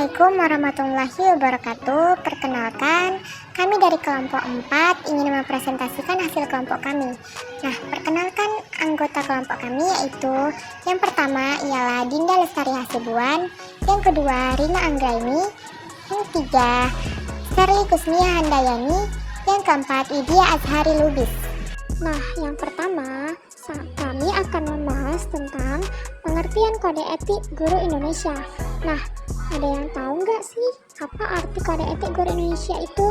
Assalamualaikum warahmatullahi wabarakatuh. Perkenalkan, kami dari kelompok 4 ingin mempresentasikan hasil kelompok kami. Nah, perkenalkan anggota kelompok kami yaitu yang pertama ialah Dinda Lestari Hasibuan, yang kedua Rina Anggraini, yang ketiga Sherly Kusmia Handayani, yang keempat Widya Azhari Lubis. Nah, yang pertama kami akan membahas tentang pengertian kode etik guru Indonesia. Nah, ada yang tahu nggak sih apa arti kode etik guru Indonesia itu?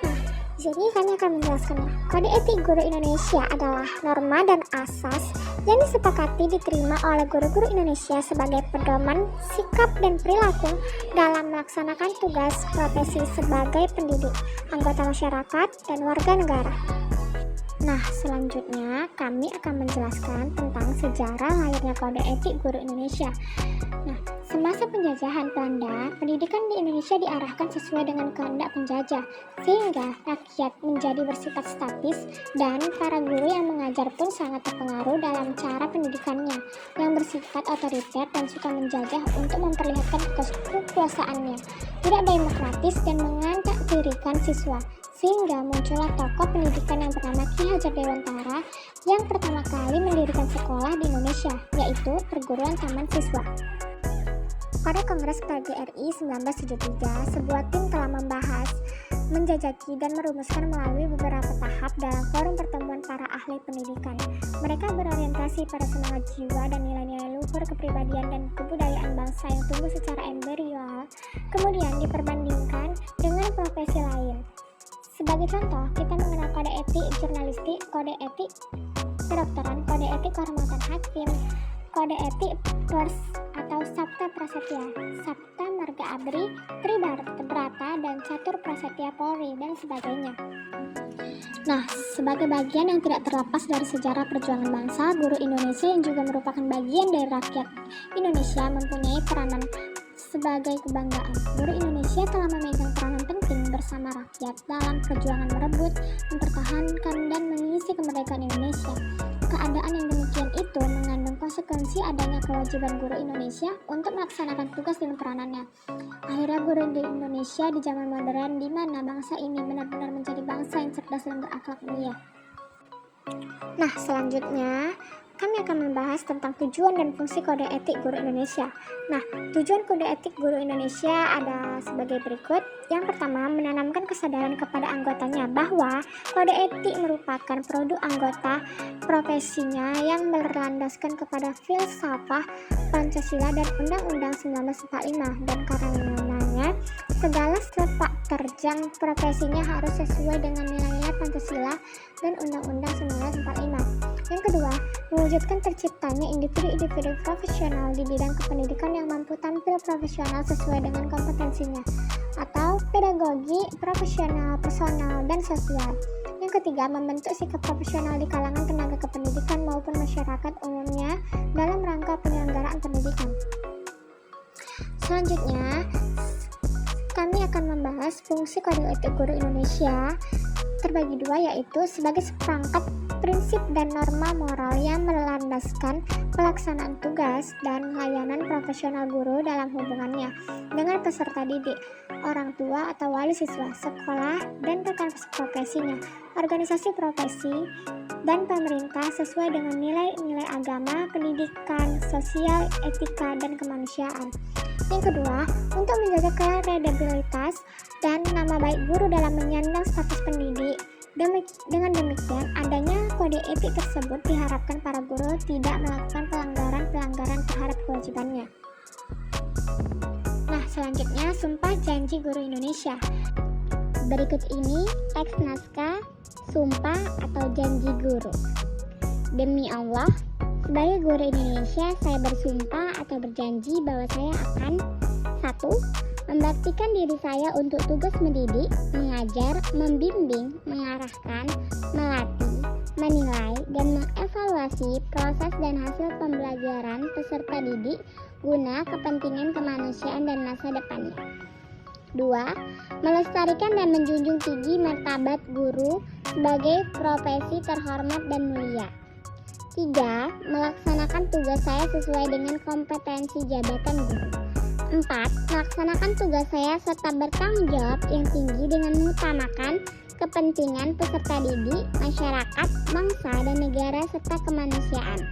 Nah, di sini kami akan menjelaskannya. Kode etik guru Indonesia adalah norma dan asas yang disepakati diterima oleh guru-guru Indonesia sebagai pedoman sikap dan perilaku dalam melaksanakan tugas profesi sebagai pendidik, anggota masyarakat, dan warga negara. Nah, selanjutnya kami akan menjelaskan tentang sejarah lahirnya kode etik guru Indonesia. Nah, semasa penjajahan Belanda, pendidikan di Indonesia diarahkan sesuai dengan kehendak penjajah, sehingga rakyat menjadi bersifat statis dan para guru yang mengajar pun sangat terpengaruh dalam cara pendidikannya, yang bersifat otoriter dan suka menjajah untuk memperlihatkan kekuasaannya, tidak demokratis dan menganaktirikan siswa. Sehingga muncullah tokoh pendidikan yang bernama Ki Hajar Dewantara yang pertama kali mendirikan sekolah di Indonesia, yaitu Perguruan Taman Siswa. Pada Kongres PGRI 1973, sebuah tim telah membahas, menjajaki dan merumuskan melalui beberapa tahap dalam forum pertemuan para ahli pendidikan. Mereka berorientasi pada semangat jiwa dan nilai-nilai luhur kepribadian dan kebudayaan bangsa yang tumbuh secara embrional, kemudian diperbandingkan dengan profesi lain. Sebagai contoh, kita mengenal kode etik jurnalistik, kode etik kedokteran, kode etik kehormatan hakim, kode etik pers atau sabta prasetya, sabta marga abri, tribrata, dan catur prasetya Polri, dan sebagainya. Nah, sebagai bagian yang tidak terlepas dari sejarah perjuangan bangsa, guru Indonesia yang juga merupakan bagian dari rakyat Indonesia mempunyai peranan sebagai kebanggaan. Guru Indonesia telah memegang peranan penting bersama rakyat dalam perjuangan merebut, mempertahankan, dan mengisi kemerdekaan Indonesia. Keadaan yang demikian itu mengandung konsekuensi adanya kewajiban guru Indonesia untuk melaksanakan tugas dan peranannya. Akhirnya guru di Indonesia di zaman modern di mana bangsa ini benar-benar menjadi bangsa yang cerdas dan berakhlak mulia. Nah, selanjutnya kami akan membahas tentang tujuan dan fungsi kode etik guru Indonesia. Nah, tujuan kode etik guru Indonesia ada sebagai berikut. Yang pertama, menanamkan kesadaran kepada anggotanya bahwa kode etik merupakan produk anggota profesinya yang berlandaskan kepada filsafat Pancasila dan Undang-Undang 1945, dan karenanya segala sepak terjang profesinya harus sesuai dengan nilai-nilai Pancasila dan Undang-Undang 1945. Yang kedua, mewujudkan terciptanya individu-individu profesional di bidang kependidikan yang mampu tampil profesional sesuai dengan kompetensinya, atau pedagogi profesional, personal, dan sosial. Yang ketiga, membentuk sikap profesional di kalangan tenaga kependidikan maupun masyarakat umumnya dalam rangka penyelenggaraan pendidikan. Selanjutnya, kami akan membahas fungsi kode etik guru Indonesia terbagi dua, yaitu sebagai seperangkat prinsip dan norma moral yang melandaskan pelaksanaan tugas dan layanan profesional guru dalam hubungannya dengan peserta didik, orang tua atau wali siswa, sekolah, dan rekan profesinya, organisasi profesi, dan pemerintah sesuai dengan nilai-nilai agama, pendidikan, sosial, etika, dan kemanusiaan. Yang kedua, untuk menjaga kredibilitas dan nama baik guru dalam menyandang status pendidik. Dengan demikian, adanya kode etik tersebut diharapkan para guru tidak melakukan pelanggaran terhadap kewajibannya. Nah, selanjutnya Sumpah Janji Guru Indonesia. Berikut ini teks naskah Sumpah atau Janji Guru. Demi Allah, sebagai guru Indonesia, saya bersumpah atau berjanji bahwa saya akan 1. Membaktikan diri saya untuk tugas mendidik, mengajar, membimbing, mengarahkan, melatih, menilai, dan mengevaluasi proses dan hasil pembelajaran peserta didik guna kepentingan kemanusiaan dan masa depannya. 2. Melestarikan dan menjunjung tinggi martabat guru sebagai profesi terhormat dan mulia. 3. Melaksanakan tugas saya sesuai dengan kompetensi jabatan guru. 4. Melaksanakan tugas saya serta bertanggung jawab yang tinggi dengan mengutamakan kepentingan peserta didik, masyarakat, bangsa, dan negara, serta kemanusiaan.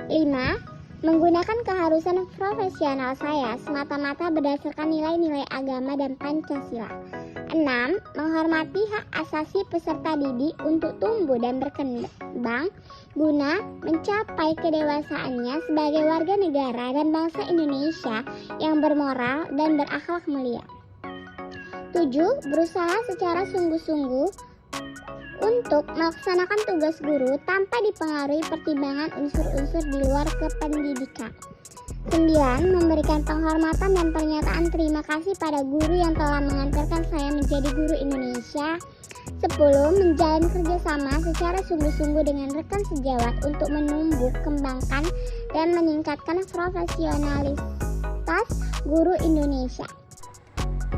5. Menggunakan keharusan profesional saya semata-mata berdasarkan nilai-nilai agama dan Pancasila. 6. Menghormati hak asasi peserta didik untuk tumbuh dan berkembang guna mencapai kedewasaannya sebagai warga negara dan bangsa Indonesia yang bermoral dan berakhlak mulia. 7. Berusaha secara sungguh-sungguh untuk melaksanakan tugas guru tanpa dipengaruhi pertimbangan unsur-unsur di luar kependidikan. 9. Memberikan penghormatan dan pernyataan terima kasih pada guru yang telah mengantarkan saya menjadi guru Indonesia. 10. Menjalin kerjasama secara sungguh-sungguh dengan rekan sejawat untuk menumbuh, kembangkan, dan meningkatkan profesionalitas guru Indonesia.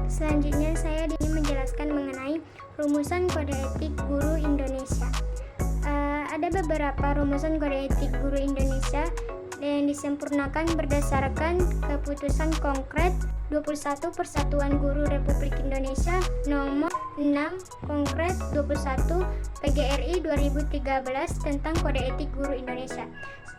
Selanjutnya saya ingin menjelaskan mengenai rumusan kode etik guru Indonesia. Ada beberapa rumusan kode etik guru Indonesia yang disempurnakan berdasarkan keputusan Kongres 21 Persatuan Guru Republik Indonesia nomor 6 Kongres 21 PGRI 2013 tentang kode etik guru Indonesia.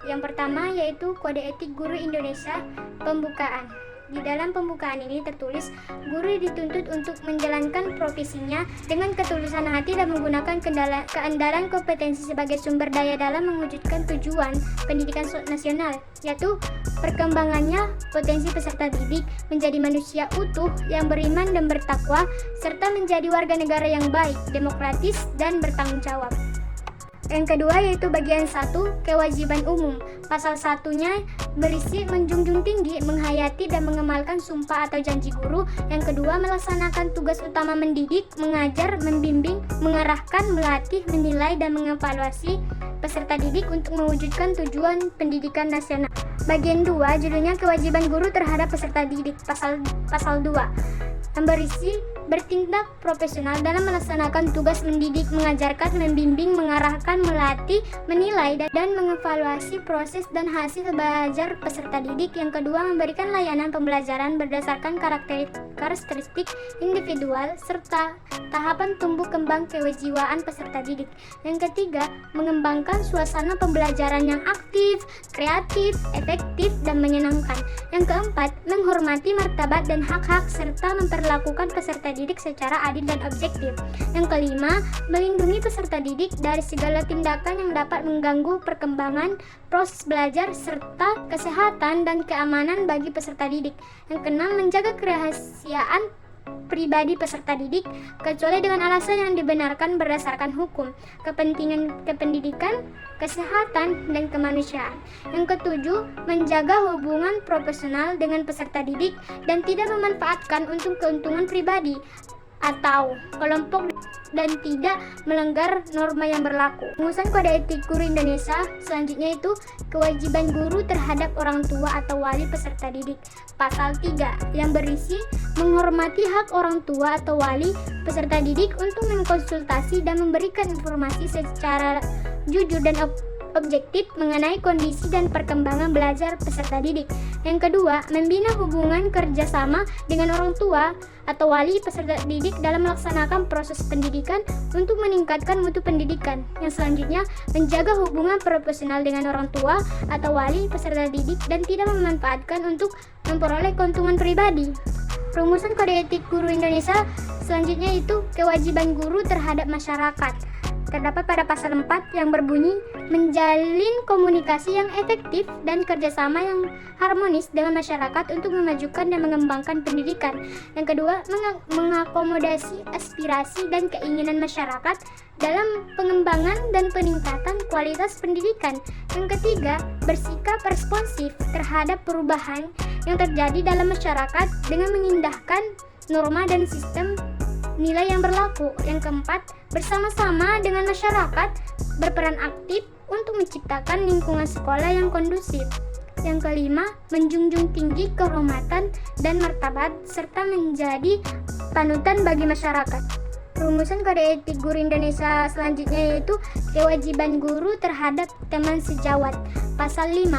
Yang pertama yaitu kode etik guru Indonesia pembukaan. Di dalam pembukaan ini tertulis, guru dituntut untuk menjalankan profesinya dengan ketulusan hati dan menggunakan keandalan kompetensi sebagai sumber daya dalam mewujudkan tujuan pendidikan nasional, yaitu perkembangannya potensi peserta didik menjadi manusia utuh yang beriman dan bertakwa, serta menjadi warga negara yang baik, demokratis, dan bertanggung jawab. Yang kedua yaitu bagian 1, kewajiban umum. Pasal 1-nya berisi menjunjung tinggi, menghayati dan mengamalkan sumpah atau janji guru. Yang kedua, melaksanakan tugas utama mendidik, mengajar, membimbing, mengarahkan, melatih, menilai dan mengevaluasi peserta didik untuk mewujudkan tujuan pendidikan nasional. Bagian 2 judulnya kewajiban guru terhadap peserta didik. Pasal 2 yang berisi bertindak profesional dalam melaksanakan tugas mendidik, mengajarkan, membimbing, mengarahkan, melatih, menilai, dan mengevaluasi proses dan hasil belajar peserta didik. Yang kedua, memberikan layanan pembelajaran berdasarkan karakteristik individual serta tahapan tumbuh kembang kejiwaan peserta didik. Yang ketiga, mengembangkan suasana pembelajaran yang aktif, kreatif, efektif, dan menyenangkan. Yang keempat, menghormati martabat dan hak-hak serta memperlakukan peserta didik secara adil dan objektif. Yang kelima, melindungi peserta didik dari segala tindakan yang dapat mengganggu perkembangan proses belajar serta kesehatan dan keamanan bagi peserta didik. Yang keenam, menjaga kerahasiaan pribadi peserta didik kecuali dengan alasan yang dibenarkan berdasarkan hukum, kepentingan kependidikan, kesehatan, dan kemanusiaan. Yang ketujuh, menjaga hubungan profesional dengan peserta didik dan tidak memanfaatkan untuk keuntungan pribadi atau kelompok dan tidak melanggar norma yang berlaku. Rumusan kode etik guru Indonesia selanjutnya itu kewajiban guru terhadap orang tua atau wali peserta didik. Pasal 3 yang berisi menghormati hak orang tua atau wali peserta didik untuk mengkonsultasi dan memberikan informasi secara jujur dan objektif mengenai kondisi dan perkembangan belajar peserta didik. Yang kedua, membina hubungan kerjasama dengan orang tua atau wali peserta didik dalam melaksanakan proses pendidikan untuk meningkatkan mutu pendidikan. Yang selanjutnya, menjaga hubungan profesional dengan orang tua atau wali peserta didik dan tidak memanfaatkan untuk memperoleh keuntungan pribadi. Rumusan kode etik guru Indonesia selanjutnya itu kewajiban guru terhadap masyarakat. Terdapat pada pasal 4 yang berbunyi menjalin komunikasi yang efektif dan kerjasama yang harmonis dengan masyarakat untuk memajukan dan mengembangkan pendidikan. Yang kedua, mengakomodasi aspirasi dan keinginan masyarakat dalam pengembangan dan peningkatan kualitas pendidikan. Yang ketiga, bersikap responsif terhadap perubahan yang terjadi dalam masyarakat dengan mengindahkan norma dan sistem nilai yang berlaku. Yang keempat, bersama-sama dengan masyarakat berperan aktif untuk menciptakan lingkungan sekolah yang kondusif. Yang kelima, menjunjung tinggi kehormatan dan martabat serta menjadi panutan bagi masyarakat. Rumusan kode etik guru Indonesia selanjutnya yaitu kewajiban guru terhadap teman sejawat. Pasal 5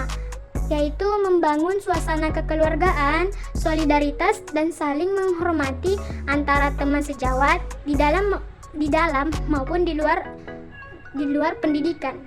yaitu membangun suasana kekeluargaan, solidaritas, dan saling menghormati antara teman sejawat di dalam maupun di luar pendidikan.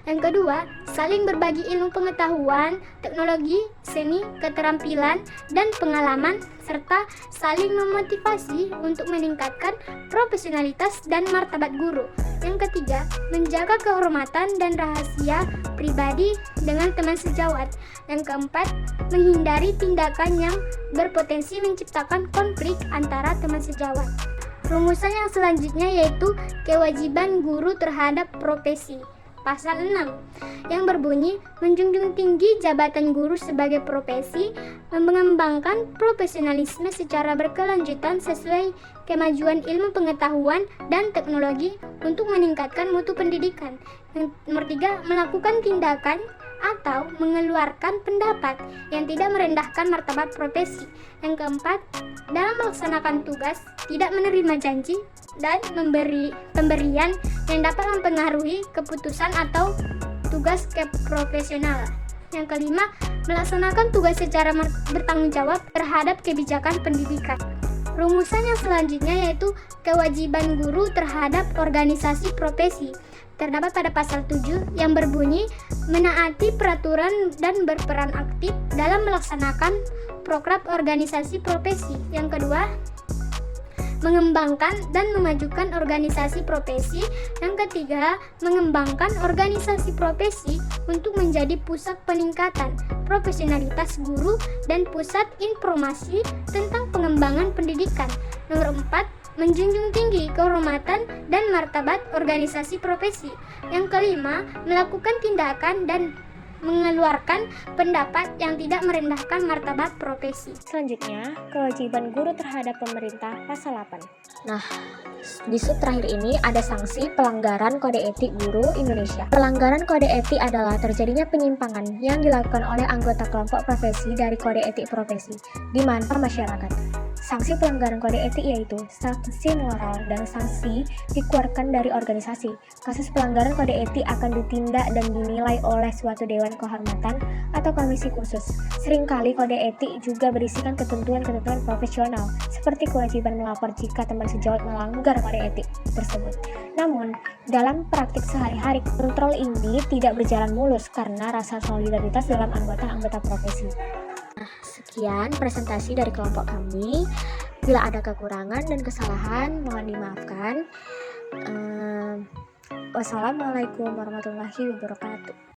Yang kedua, saling berbagi ilmu pengetahuan, teknologi, seni, keterampilan, dan pengalaman, serta saling memotivasi untuk meningkatkan profesionalitas dan martabat guru. Yang ketiga, menjaga kehormatan dan rahasia pribadi dengan teman sejawat. Yang keempat, menghindari tindakan yang berpotensi menciptakan konflik antara teman sejawat. Rumusan yang selanjutnya yaitu kewajiban guru terhadap profesi. Pasal 6 yang berbunyi menjunjung tinggi jabatan guru sebagai profesi, mengembangkan profesionalisme secara berkelanjutan sesuai kemajuan ilmu pengetahuan dan teknologi untuk meningkatkan mutu pendidikan. Yang nomor 3, melakukan tindakan atau mengeluarkan pendapat yang tidak merendahkan martabat profesi. Yang keempat, dalam melaksanakan tugas tidak menerima janji dan pemberian yang dapat mempengaruhi keputusan atau tugas keprofesionalan. Yang kelima, melaksanakan tugas secara bertanggung jawab terhadap kebijakan pendidikan. Rumusan yang selanjutnya yaitu kewajiban guru terhadap organisasi profesi. Terdapat pada pasal 7 yang berbunyi menaati peraturan dan berperan aktif dalam melaksanakan program organisasi profesi. Yang kedua, mengembangkan dan memajukan organisasi profesi. Yang ketiga, mengembangkan organisasi profesi untuk menjadi pusat peningkatan profesionalitas guru dan pusat informasi tentang pengembangan pendidikan. Nomor 4, menjunjung tinggi kehormatan dan martabat organisasi profesi. Yang kelima, melakukan tindakan dan mengeluarkan pendapat yang tidak merendahkan martabat profesi. Selanjutnya, kewajiban guru terhadap pemerintah pasal 8. Nah, di sub terakhir ini ada sanksi pelanggaran kode etik guru Indonesia. Pelanggaran kode etik adalah terjadinya penyimpangan yang dilakukan oleh anggota kelompok profesi dari kode etik profesi di mana masyarakat. Sanksi pelanggaran kode etik yaitu sanksi moral dan sanksi dikeluarkan dari organisasi. Kasus pelanggaran kode etik akan ditindak dan dinilai oleh suatu dewan kehormatan atau komisi khusus. Seringkali kode etik juga berisikan ketentuan-ketentuan profesional, seperti kewajiban melapor jika teman sejawat melanggar kode etik tersebut. Namun, dalam praktik sehari-hari, kontrol ini tidak berjalan mulus karena rasa solidaritas dalam anggota-anggota profesi. Sekian presentasi dari kelompok kami. Bila ada kekurangan dan kesalahan, mohon dimaafkan. Wassalamualaikum warahmatullahi wabarakatuh.